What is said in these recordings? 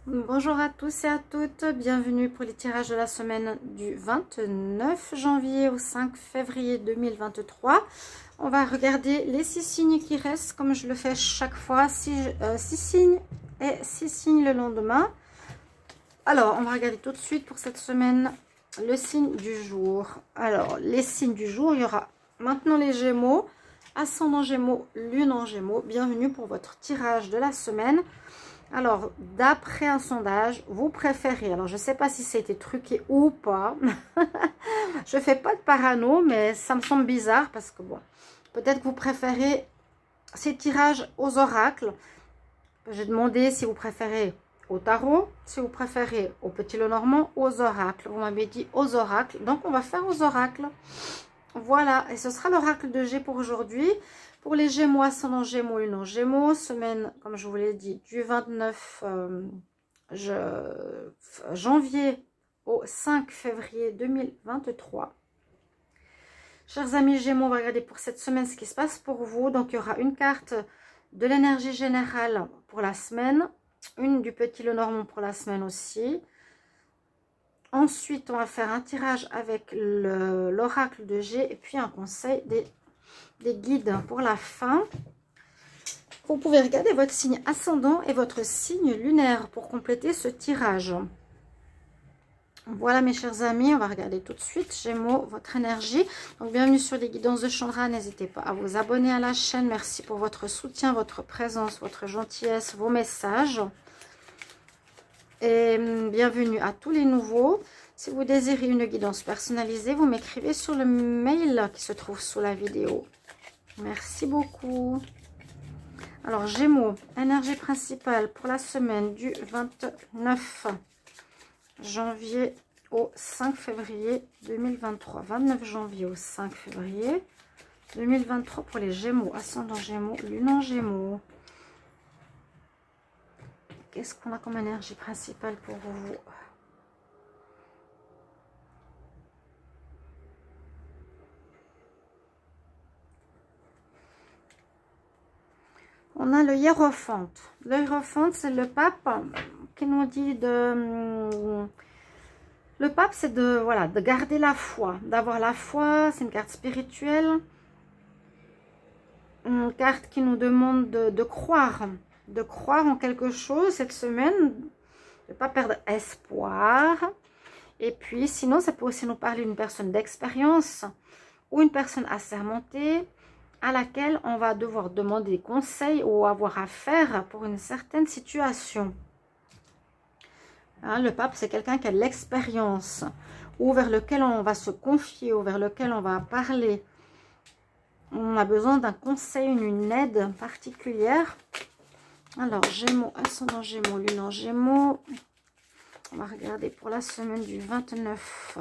Bonjour à tous et à toutes, bienvenue pour les tirages de la semaine du 29 janvier au 5 février 2023. On va regarder les 6 signes qui restent, comme je le fais chaque fois, 6 signes et 6 signes le lendemain. Alors, on va regarder tout de suite pour cette semaine le signe du jour. Alors, les signes du jour, il y aura maintenant les Gémeaux, ascendant Gémeaux, lune en Gémeaux. Bienvenue pour votre tirage de la semaine. Alors, d'après un sondage, vous préférez, alors je ne sais pas si ça a été truqué ou pas, je ne fais pas de parano, mais ça me semble bizarre parce que bon, peut-être que vous préférez ces tirages aux oracles. J'ai demandé si vous préférez au tarot, si vous préférez au petit Lenormand, aux oracles. Vous m'avez dit aux oracles, donc on va faire aux oracles. Voilà, et ce sera l'oracle de G pour aujourd'hui. Pour les Gémeaux, ascendant Gémeaux, lune en Gémeaux, semaine, comme je vous l'ai dit, du 29 janvier au 5 février 2023. Chers amis Gémeaux, on va regarder pour cette semaine ce qui se passe pour vous. Donc, il y aura une carte de l'énergie générale pour la semaine, une du petit Lenormand pour la semaine aussi. Ensuite, on va faire un tirage avec l'oracle de G et puis un conseil des guides pour la fin. Vous pouvez regarder votre signe ascendant et votre signe lunaire pour compléter ce tirage. Voilà mes chers amis, on va regarder tout de suite Gémeaux, votre énergie. Donc bienvenue sur les guidances de Chandra, n'hésitez pas à vous abonner à la chaîne. Merci pour votre soutien, votre présence, votre gentillesse, vos messages. Et bienvenue à tous les nouveaux. Si vous désirez une guidance personnalisée, vous m'écrivez sur le mail qui se trouve sous la vidéo. Merci beaucoup. Alors, Gémeaux, énergie principale pour la semaine du 29 janvier au 5 février 2023. 29 janvier au 5 février 2023 pour les Gémeaux, ascendant Gémeaux, lune en Gémeaux. Qu'est-ce qu'on a comme énergie principale pour vous? On a le hiérophante. Le hiérophante, c'est le pape qui nous dit de... Le pape, c'est de, voilà, de garder la foi, d'avoir la foi. C'est une carte spirituelle. Une carte qui nous demande de croire en quelque chose cette semaine. De ne pas perdre espoir. Et puis, sinon, ça peut aussi nous parler d'une personne d'expérience ou une personne assermentée à laquelle on va devoir demander des conseils ou avoir affaire pour une certaine situation. Hein, le pape, c'est quelqu'un qui a de l'expérience ou vers lequel on va se confier ou vers lequel on va parler. On a besoin d'un conseil, une aide particulière. Alors, Gémeaux, ascendant Gémeaux, lune en Gémeaux. On va regarder pour la semaine du 29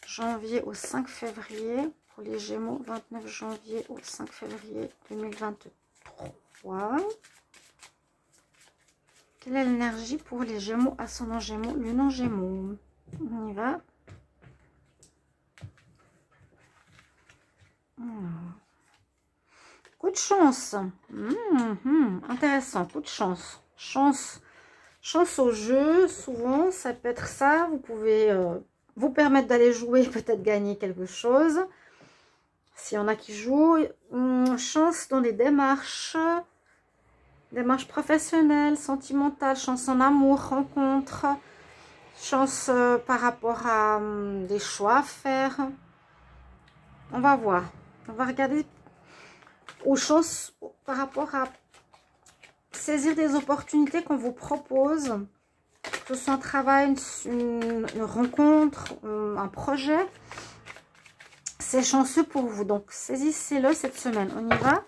janvier au 5 février. Pour les Gémeaux, 29 janvier au 5 février 2023. Quelle est l'énergie pour les Gémeaux, ascendant Gémeaux, lune en Gémeaux? On y va. Coup de chance. Intéressant, coup de chance. Chance au jeu, souvent, ça peut être ça. Vous pouvez vous permettre d'aller jouer, peut-être gagner quelque chose. S'il y en a qui jouent, chance dans les démarches professionnelles, sentimentales, chance en amour, rencontre, chance par rapport à des choix à faire. On va voir. On va regarder aux chances par rapport à saisir des opportunités qu'on vous propose, que ce soit un travail, une rencontre, un projet. C'est chanceux pour vous, donc saisissez-le cette semaine. On y va.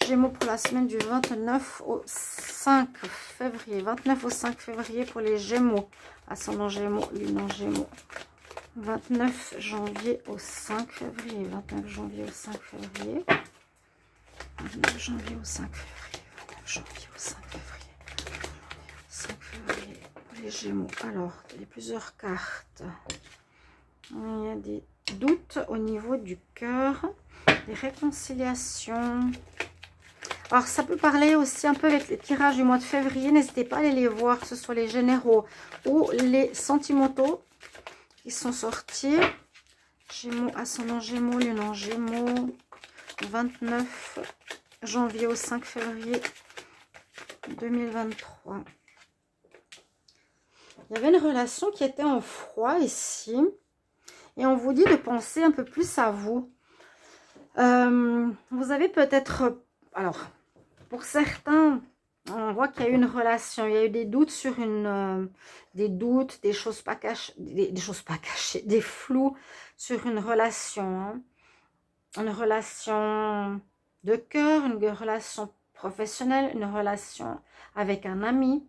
Gémeaux pour la semaine du 29 au 5 février. 29 au 5 février pour les Gémeaux. Ascendant Gémeaux, lune en Gémeaux. 29 janvier au 5 février. 29 janvier au 5 février. 29 janvier au 5 février. 29 janvier au 5 février. 5 février pour les Gémeaux. Alors, il y a plusieurs cartes. Il y a des doutes au niveau du cœur, des réconciliations. Alors, ça peut parler aussi un peu avec les tirages du mois de février. N'hésitez pas à aller les voir, que ce soit les généraux ou les sentimentaux qui sont sortis. Gémeaux, ascendant Gémeaux, lune en Gémeaux, 29 janvier au 5 février 2023. Il y avait une relation qui était en froid ici. Et on vous dit de penser un peu plus à vous. Vous avez peut-être... Alors, pour certains, on voit qu'il y a eu une relation. Il y a eu des doutes sur une... des doutes, des choses pas cachées, des choses pas cachées, des flous sur une relation. Hein. Une relation de cœur, une relation professionnelle, une relation avec un ami.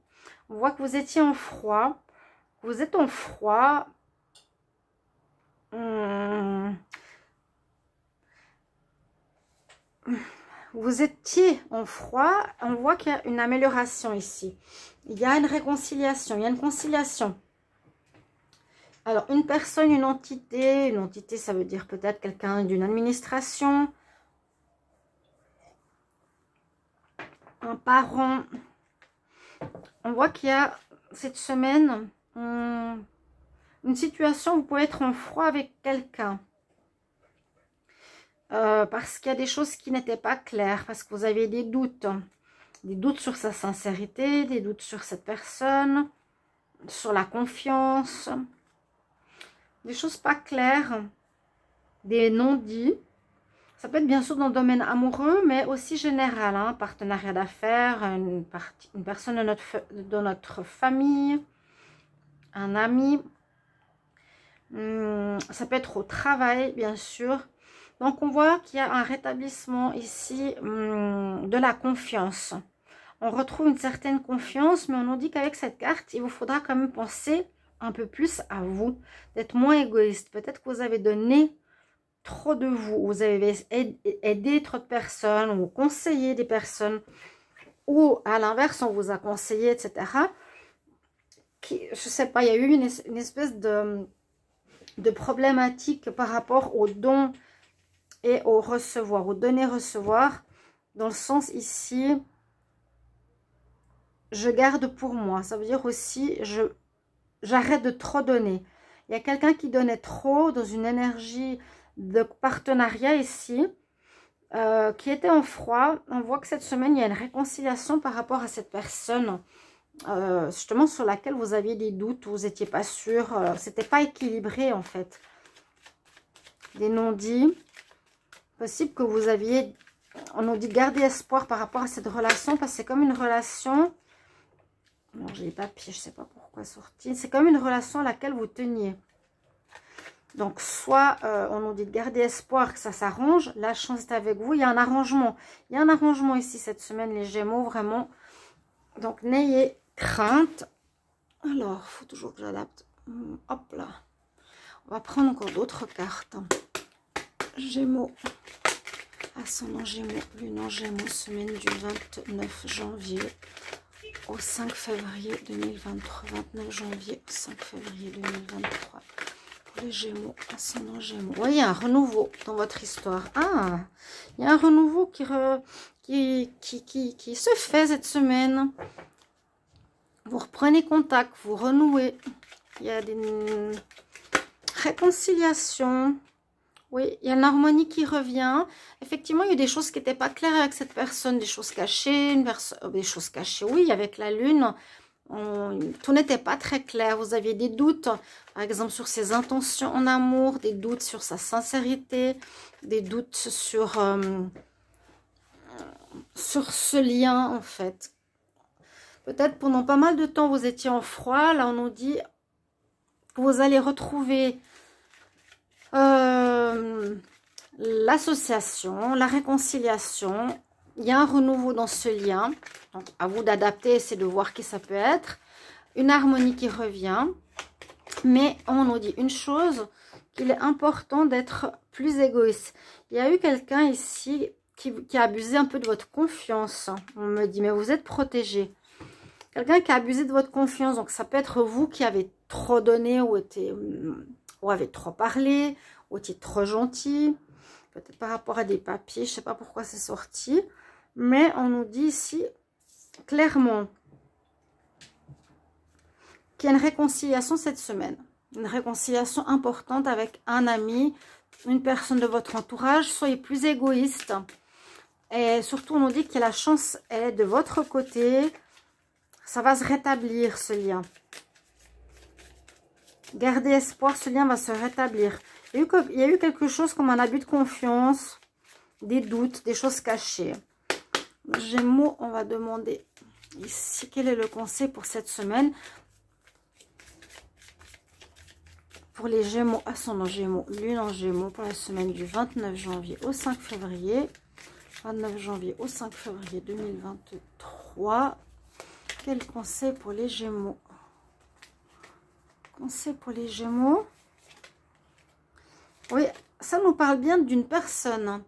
On voit que vous étiez en froid. Vous êtes en froid. Vous étiez en froid. On voit qu'il y a une amélioration ici. Il y a une réconciliation. Il y a une conciliation. Alors, une personne, une entité, ça veut dire peut-être quelqu'un d'une administration. Un parent. On voit qu'il y a cette semaine une situation où vous pouvez être en froid avec quelqu'un. Parce qu'il y a des choses qui n'étaient pas claires, parce que vous avez des doutes sur sa sincérité, des doutes sur cette personne, sur la confiance, des choses pas claires, des non-dits. Ça peut être bien sûr dans le domaine amoureux, mais aussi général, hein, partenariat d'affaires, une personne de notre famille, un ami. Ça peut être au travail, bien sûr. Donc, on voit qu'il y a un rétablissement ici de la confiance. On retrouve une certaine confiance, mais on nous dit qu'avec cette carte, il vous faudra quand même penser un peu plus à vous, d'être moins égoïste. Peut-être que vous avez donné trop de vous, vous avez aidé trop de personnes ou conseillé des personnes, ou à l'inverse, on vous a conseillé, etc. Je sais pas, il y a eu une espèce de problématique par rapport aux dons et au recevoir, au donner-recevoir, dans le sens ici, je garde pour moi. Ça veut dire aussi, j'arrête de trop donner. Il y a quelqu'un qui donnait trop dans une énergie de partenariat ici, qui était en froid. On voit que cette semaine, il y a une réconciliation par rapport à cette personne, justement sur laquelle vous aviez des doutes, vous n'étiez pas sûr, c'était pas équilibré en fait. Des non-dits. Possible que vous aviez, on nous dit garder espoir par rapport à cette relation, parce que c'est comme une relation, alors j'ai les papiers, je sais pas pourquoi sorti, c'est comme une relation à laquelle vous teniez. Donc soit on nous dit de garder espoir que ça s'arrange, la chance est avec vous, il y a un arrangement. Il y a un arrangement ici cette semaine, les Gémeaux, vraiment. Donc n'ayez crainte. Alors, il faut toujours que j'adapte. Hop là. On va prendre encore d'autres cartes. Gémeaux, ascendant Gémeaux, lune en Gémeaux, semaine du 29 janvier au 5 février 2023. 29 janvier au 5 février 2023. Pour les Gémeaux, ascendant Gémeaux. Vous voyez, il y a un renouveau dans votre histoire. Ah, il y a un renouveau qui se fait cette semaine. Vous reprenez contact, vous renouez. Il y a des réconciliations. Oui, il y a une harmonie qui revient. Effectivement, il y a des choses qui n'étaient pas claires avec cette personne, des choses cachées, des choses cachées, oui, avec la lune. Tout n'était pas très clair. Vous aviez des doutes, par exemple, sur ses intentions en amour, des doutes sur sa sincérité, des doutes sur ce lien, en fait. Peut-être pendant pas mal de temps, vous étiez en froid. Là, on nous dit que vous allez retrouver l'association, la réconciliation. Il y a un renouveau dans ce lien. Donc, à vous d'adapter, c'est de voir qui ça peut être. Une harmonie qui revient. Mais on nous dit une chose, qu'il est important d'être plus égoïste. Il y a eu quelqu'un ici qui a abusé un peu de votre confiance. On me dit, mais vous êtes protégé. Quelqu'un qui a abusé de votre confiance. Donc, ça peut être vous qui avez trop donné ou avez trop parlé, ou étiez trop gentil. Peut-être par rapport à des papiers. Je ne sais pas pourquoi c'est sorti. Mais on nous dit ici, clairement, qu'il y a une réconciliation cette semaine. Une réconciliation importante avec un ami, une personne de votre entourage. Soyez plus égoïste. Et surtout, on nous dit que la chance est de votre côté. Ça va se rétablir, ce lien. Gardez espoir, ce lien va se rétablir. Il y a eu quelque chose comme un abus de confiance, des doutes, des choses cachées. Gémeaux, on va demander ici quel est le conseil pour cette semaine. Pour les Gémeaux, ascendant Gémeaux, Lune en Gémeaux, pour la semaine du 29 janvier au 5 février. 29 janvier au 5 février 2023. Quel conseil pour les Gémeaux? Conseil pour les Gémeaux. Oui, ça nous parle bien d'une personne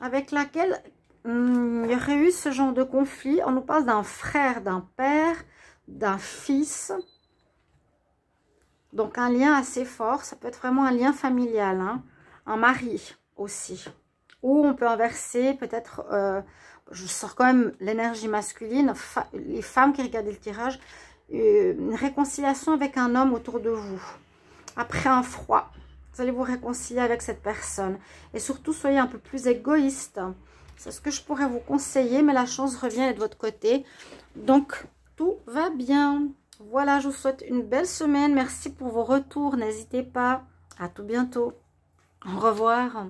avec laquelle il y aurait eu ce genre de conflit. On nous parle d'un frère, d'un père, d'un fils. Donc, un lien assez fort. Ça peut être vraiment un lien familial. Hein. Un mari aussi. Ou on peut inverser peut-être... je sors quand même l'énergie masculine. Les femmes qui regardaient le tirage. Une réconciliation avec un homme autour de vous. Après un froid. Vous allez vous réconcilier avec cette personne. Et surtout, soyez un peu plus égoïste. C'est ce que je pourrais vous conseiller. Mais la chance revient de votre côté. Donc, tout va bien. Voilà, je vous souhaite une belle semaine. Merci pour vos retours. N'hésitez pas. À tout bientôt. Au revoir.